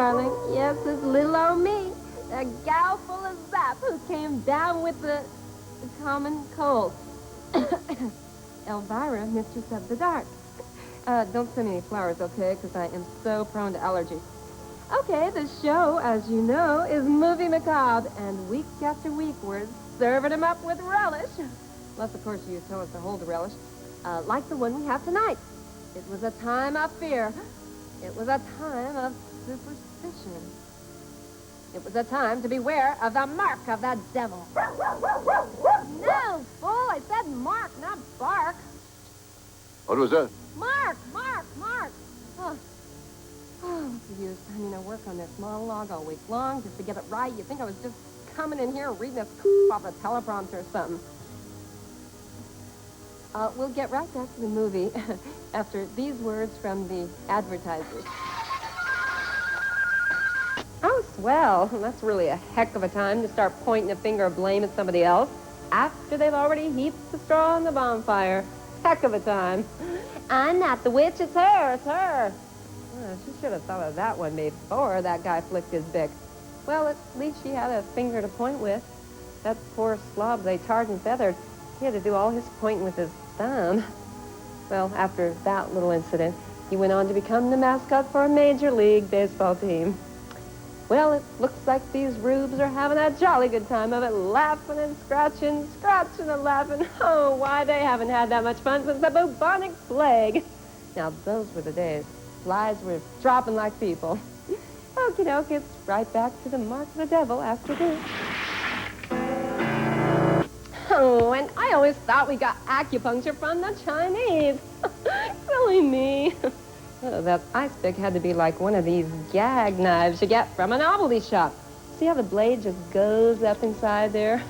darling. Yes, it's little old me. A gal full of zap who came down with the common cold. Elvira, mistress of the dark. Don't send me any flowers, okay? Because I am so prone to allergies. Okay, the show, as you know, is Movie Macabre. And week after week, we're serving them up with relish. Unless, of course, you tell us to hold the relish. Like the one we have tonight. It was a time of fear. It was a time of superstition. It was a time to beware of the mark of the devil. No, fool, I said mark, not bark. What was that? Mark. Oh, what's the use? I mean, I work on this monologue all week long just to get it right. You think I was just coming in here reading this off a teleprompter or something. We'll get right back to the movie after these words from the advertisers. Oh, swell. That's really a heck of a time to start pointing a finger of blame at somebody else after they've already heaped the straw on the bonfire. Heck of a time. I'm not the witch, it's her. Well, she should have thought of that one before that guy flicked his bick. Well, at least she had a finger to point with. That poor slob they tarred and feathered, he had to do all his pointing with his thumb. Well, after that little incident, he went on to become the mascot for a Major League Baseball team. Well, it looks like these rubes are having a jolly good time of it, laughing and scratching and laughing. Oh, why, they haven't had that much fun since the bubonic plague. Now, those were the days. Flies were dropping like people. Okie doke, it's right back to the mark of the devil after this. Oh, and I always thought we got acupuncture from the Chinese. Silly me. Oh, that ice pick had to be like one of these gag knives you get from a novelty shop. See how the blade just goes up inside there?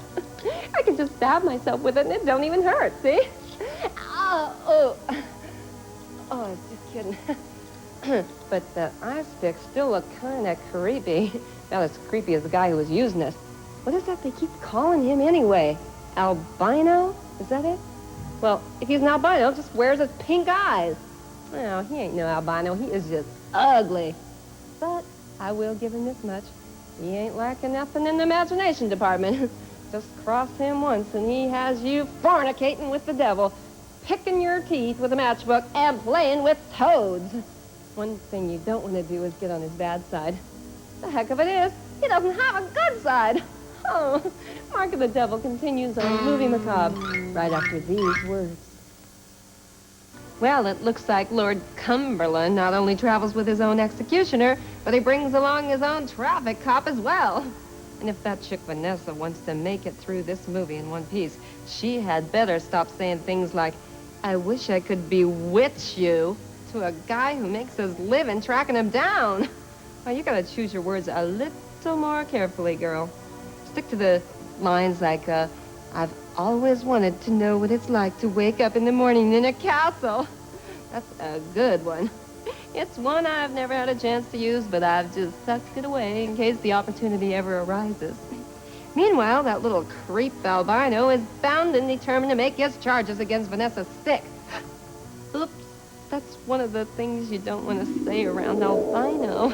I can just stab myself with it and it don't even hurt, see? Oh, just kidding. But the ice picks still look kind of creepy. Not as creepy as the guy who was using it. What is that they keep calling him anyway? Albino? Is that it? Well, if he's an albino, just wears his pink eyes. Well, he ain't no albino. He is just ugly. But I will give him this much. He ain't lacking nothing in the imagination department. Just cross him once and he has you fornicating with the devil, picking your teeth with a matchbook, and playing with toads. One thing you don't want to do is get on his bad side. The heck of it is, he doesn't have a good side. Oh, Mark of the Devil continues on Movie Macabre right after these words. Well, it looks like Lord Cumberland not only travels with his own executioner, but he brings along his own traffic cop as well. And if that chick Vanessa wants to make it through this movie in one piece, she had better stop saying things like, I wish I could bewitch you, to a guy who makes his living tracking him down. Well, you gotta choose your words a little more carefully, girl. Stick to the lines like, I've always wanted to know what it's like to wake up in the morning in a castle. That's a good one. It's one I've never had a chance to use, but I've just tucked it away in case the opportunity ever arises. Meanwhile, that little creep albino is bound and determined to make his charges against Vanessa stick. Oops, that's one of the things you don't want to say around albino.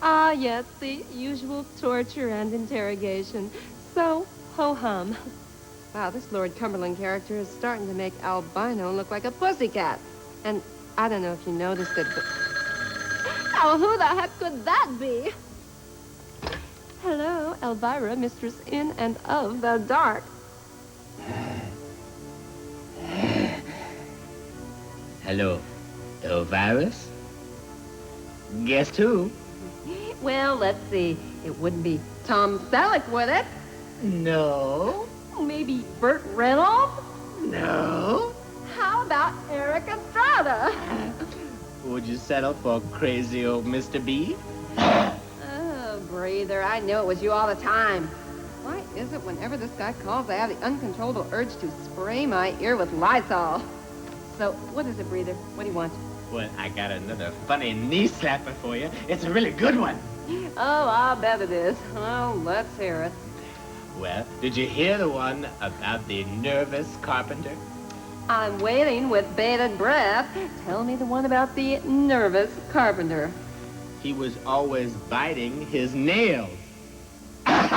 Ah, yes, the usual torture and interrogation. So, ho-hum. Wow, this Lord Cumberland character is starting to make albino look like a pussycat. And I don't know if you noticed it, but... Oh, who the heck could that be? Hello, Elvira, mistress in and of the dark. Hello, Elvira's? Guess who? Well, let's see. It wouldn't be Tom Selleck, would it? No. Maybe Burt Reynolds? No. How about Eric Estrada? Would you settle for crazy old Mr. B? Oh, breather, I knew it was you all the time. Why is it whenever this guy calls, I have the uncontrollable urge to spray my ear with Lysol? So, what is it, breather? What do you want? Well, I got another funny knee slapper for you. It's a really good one. Oh, I'll bet it is. Well, let's hear it. Well, did you hear the one about the nervous carpenter? I'm waiting with bated breath. Tell me the one about the nervous carpenter. he was always biting his nails. His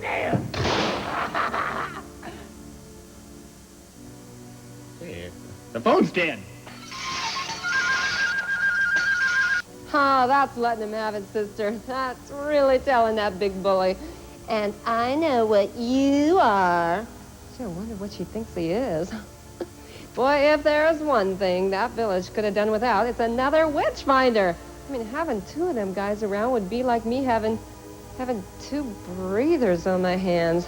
nails! Hey, the phone's dead. Oh, that's letting him have it, sister. That's really telling that big bully. And I know what you are. Gee, I wonder what she thinks he is. Boy, if there's one thing that village could have done without, it's another witch finder. I mean, having two of them guys around would be like me having two breathers on my hands.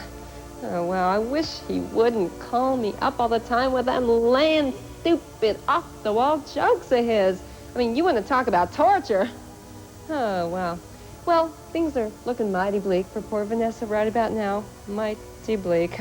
Oh, well, I wish he wouldn't call me up all the time with them lame, stupid, off-the-wall jokes of his. I mean, you want to talk about torture. Oh, wow. Well, things are looking mighty bleak for poor Vanessa right about now. Mighty bleak.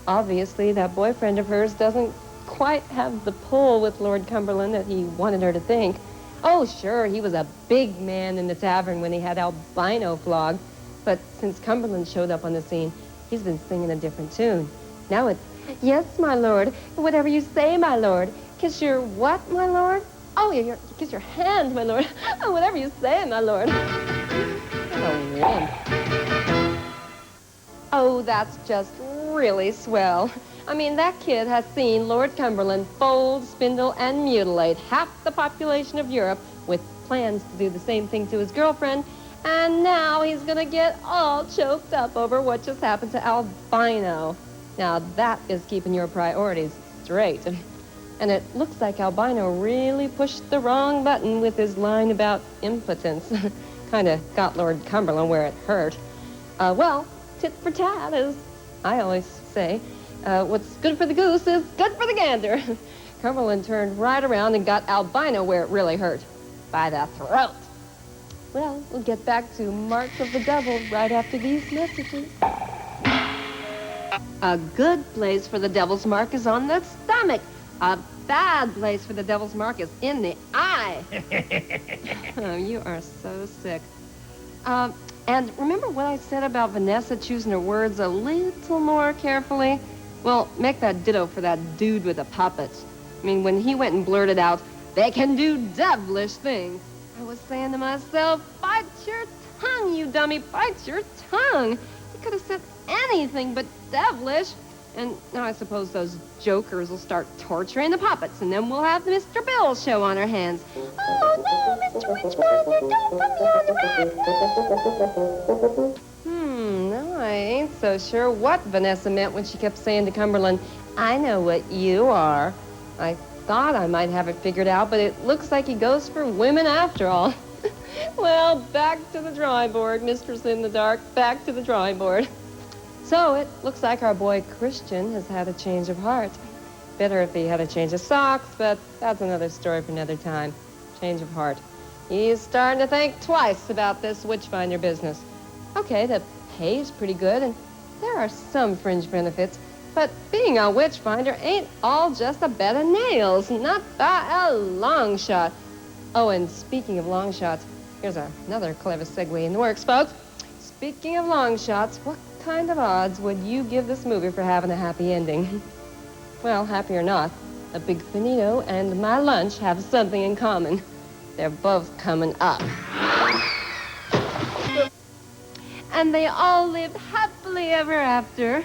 Obviously, that boyfriend of hers doesn't quite have the pull with Lord Cumberland that he wanted her to think. Oh, sure, he was a big man in the tavern when he had Albino flogged. But since Cumberland showed up on the scene, he's been singing a different tune. Now it's, yes, my lord, whatever you say, my lord. Kiss your what, my lord? Oh, yeah, kiss your hand, my lord. Oh, whatever you say, my lord. What a wimp. Oh, that's just really swell. I mean, that kid has seen Lord Cumberland fold, spindle, and mutilate half the population of Europe with plans to do the same thing to his girlfriend, and now he's gonna get all choked up over what just happened to Albino. Now, that is keeping your priorities straight. And it looks like Albino really pushed the wrong button with his line about impotence. Kind of got Lord Cumberland where it hurt. Well, tit for tat, as I always say. What's good for the goose is good for the gander. Cumberland turned right around and got Albino where it really hurt. By the throat. Well, we'll get back to Marks of the Devil right after these messages. A good place for the devil's mark is on the stomach. A bad place for the devil's mark is in the eye. Oh, you are so sick. And remember what I said about Vanessa choosing her words a little more carefully? Well, make that ditto for that dude with the puppets. I mean, when he went and blurted out, "They can do devilish things," I was saying to myself, bite your tongue, you dummy, bite your tongue. He could have said anything but devilish. And now I suppose those jokers will start torturing the puppets, and then we'll have the Mr. Bill show on our hands. Oh, no, Mr. Witchfinder, don't put me on the rack. No, I ain't so sure what Vanessa meant when she kept saying to Cumberland, "I know what you are." I thought I might have it figured out, but it looks like he goes for women after all. Well, back to the drawing board, Mistress in the Dark, back to the drawing board. So it looks like our boy Christian has had a change of heart. Better if he had a change of socks, but that's another story for another time. Change of heart. He's starting to think twice about this witchfinder business. Okay, the pay's pretty good, and there are some fringe benefits, but being a witchfinder ain't all just a bed of nails, not by a long shot. Oh, and speaking of long shots, here's another clever segue in the works, folks. Speaking of long shots, what kind of odds would you give this movie for having a happy ending? Well, happy or not, a big finito and my lunch have something in common. They're both coming up. And they all lived happily ever after.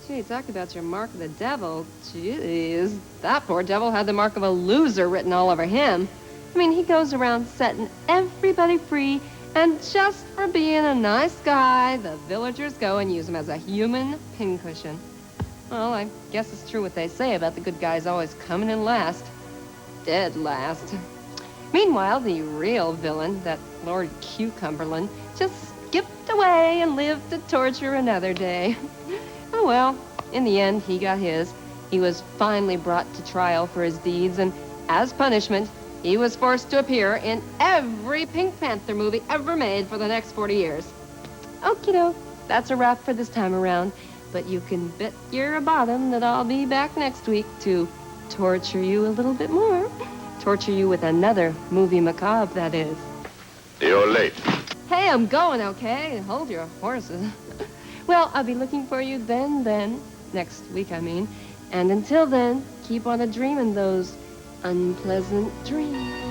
Gee, talk about your mark of the devil. Jeez, that poor devil had the mark of a loser written all over him. I mean, he goes around setting everybody free, and just for being a nice guy, the villagers go and use him as a human pincushion. Well, I guess it's true what they say about the good guys always coming in last. Dead last. Meanwhile, the real villain, that Lord Cumberland, just skipped away and lived to torture another day. Oh, well, in the end, he got his. He was finally brought to trial for his deeds, and as punishment, he was forced to appear in every Pink Panther movie ever made for the next 40 years. Okie doke, that's a wrap for this time around. But you can bet your bottom that I'll be back next week to torture you a little bit more. Torture you with another movie macabre, that is. You're late. Hey, I'm going, okay? Hold your horses. Well, I'll be looking for you then, next week, I mean. And until then, keep on a-dreaming those unpleasant dreams.